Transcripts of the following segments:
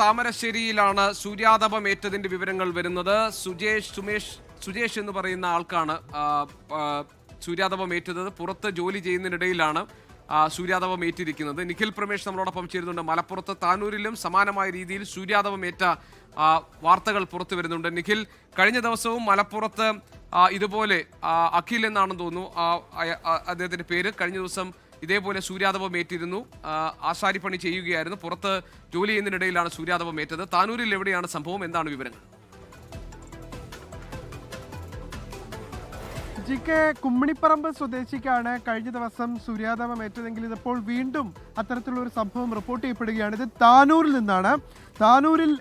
താമരശ്ശേരിയിലാണ് സൂര്യാതപമേറ്റതിന്റെ വിവരങ്ങൾ വരുന്നത്. സുജേഷ് എന്ന് പറയുന്ന ആൾക്കാണ് സൂര്യാതപമേറ്റത്. പുറത്ത് ജോലി ചെയ്യുന്നതിനിടയിലാണ് സൂര്യാതപമേറ്റിരിക്കുന്നത്. നിഖിൽ പ്രമേഷ് നമ്മളോടൊപ്പം ചേരുന്നുണ്ട്. മലപ്പുറത്ത് താനൂരിലും സമാനമായ രീതിയിൽ സൂര്യാതപമേറ്റ വാർത്തകൾ പുറത്തു വരുന്നുണ്ട്. നിഖിൽ, കഴിഞ്ഞ ദിവസവും മലപ്പുറത്ത് ഇതുപോലെ അഖിൽ എന്നാണെന്ന് തോന്നുന്നു അദ്ദേഹത്തിന്റെ പേര്, കഴിഞ്ഞ ദിവസം ഇതേപോലെ സൂര്യാതപമേറ്റിരുന്നു. ആശാരിപ്പണി ചെയ്യുകയായിരുന്നു. പുറത്ത് ജോലി ചെയ്യുന്നതിനിടയിലാണ് സൂര്യാതപമേറ്റത്. താനൂരിൽ എവിടെയാണ് സംഭവം? എന്താണ് വിവരങ്ങൾ? കുമ്മിണിപ്പറമ്പ് സ്വദേശിക്കാണ് കഴിഞ്ഞ ദിവസം സൂര്യാതപമേറ്റതെങ്കിൽ ഇതിപ്പോൾ വീണ്ടും അത്തരത്തിലുള്ള ഒരു സംഭവം റിപ്പോർട്ട് ചെയ്യപ്പെടുകയാണ്. ഇത് താനൂരിൽ നിന്നാണ്. താനൂരിൽ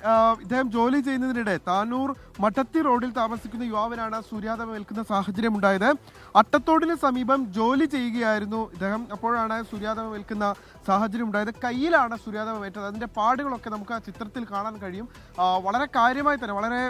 ഇദ്ദേഹം ജോലി ചെയ്യുന്നതിനിടെ താനൂർ മട്ടത്തി റോഡിൽ താമസിക്കുന്ന യുവാവിനാണ് സൂര്യാതപമേൽക്കുന്ന സാഹചര്യം ഉണ്ടായത്. അട്ടത്തോടിന് സമീപം ജോലി ചെയ്യുകയായിരുന്നു ഇദ്ദേഹം. അപ്പോഴാണ് സൂര്യാതപമേൽക്കുന്ന സാഹചര്യം ഉണ്ടായത്. കയ്യിലാണ് സൂര്യാതപമേറ്റത്. അതിൻ്റെ പാടുകളൊക്കെ നമുക്ക് ആ ചിത്രത്തിൽ കാണാൻ കഴിയും. വളരെ കാര്യമായി തന്നെ വളരെ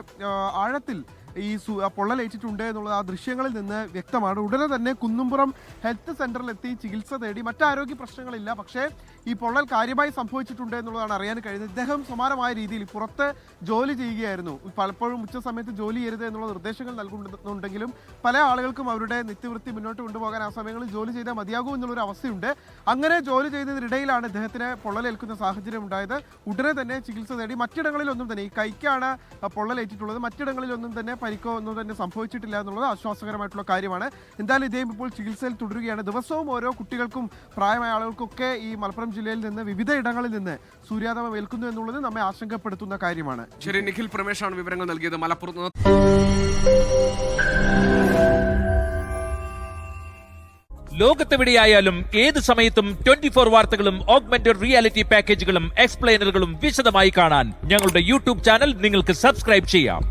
ആഴത്തിൽ ഈ പൊള്ളലേറ്റിട്ടുണ്ട് എന്നുള്ളത് ആ ദൃശ്യങ്ങളിൽ നിന്ന് വ്യക്തമാണ്. ഉടനെ തന്നെ കുന്നുംപുറം ഹെൽത്ത് സെന്ററിലെത്തി ചികിത്സ തേടി. മറ്റാരോഗ്യ പ്രശ്നങ്ങളില്ല, പക്ഷേ ഈ പൊള്ളൽ കാര്യമായി സംഭവിച്ചിട്ടുണ്ട് എന്നുള്ളതാണ് അറിയാൻ കഴിയുന്നത്. ഇദ്ദേഹം സമാനമായ രീതിയിൽ പുറത്ത് ജോലി ചെയ്യുകയായിരുന്നു. പലപ്പോഴും ഉച്ച സമയത്ത് ജോലി ചെയ്യരുത് എന്നുള്ള നിർദ്ദേശങ്ങൾ നൽകുന്നുണ്ടെങ്കിലും പല ആളുകൾക്കും അവരുടെ നിത്യവൃത്തി മുന്നോട്ട് കൊണ്ടുപോകാൻ ആ സമയങ്ങളിൽ ജോലി ചെയ്താൽ മതിയാകൂ എന്നുള്ളൊരു അവസ്ഥയുണ്ട്. അങ്ങനെ ജോലി ചെയ്യുന്നതിനിടയിലാണ് ഇദ്ദേഹത്തിന് പൊള്ളലേൽക്കുന്ന സാഹചര്യം ഉണ്ടായത്. ഉടനെ തന്നെ ചികിത്സ തേടി. മറ്റിടങ്ങളിലൊന്നും തന്നെ ഈ കൈക്കാണ് പൊള്ളലേറ്റിട്ടുള്ളത്. മറ്റിടങ്ങളിലൊന്നും തന്നെ പരിക്കോ ഒന്നും തന്നെ സംഭവിച്ചിട്ടില്ല എന്നുള്ളത് ആശ്വാസകരമായിട്ടുള്ള കാര്യമാണ്. എന്തായാലും ഇദ്ദേഹം ഇപ്പോൾ ചികിത്സയിൽ തുടരുകയാണ്. ദിവസവും ഓരോ കുട്ടികൾക്കും പ്രായമായ ആളുകൾക്കൊക്കെ ഈ മലപ്പുറം ജില്ലയിൽ നിന്ന് വിവിധ ഇടങ്ങളിൽ നിന്ന് സൂര്യാതപം ഏൽക്കുന്നു എന്നുള്ളത് നമ്മെ ആശങ്കപ്പെടുത്തുന്ന കാര്യമാണ്. ശരി, നിഖിൽ പ്രമേഷാണ് വിവരങ്ങൾ നൽകിയത് മലപ്പുറത്ത്. ലോകത്തെവിടെയായാലും ഏത് സമയത്തും 24 വാർത്തകളും ഓഗ്മെന്റഡ് റിയാലിറ്റി പാക്കേജുകളും എക്സ്പ്ലെയിനറുകളും വിശദമായി കാണാൻ ഞങ്ങളുടെ യൂട്യൂബ് ചാനൽ നിങ്ങൾക്ക് സബ്സ്ക്രൈബ് ചെയ്യാം.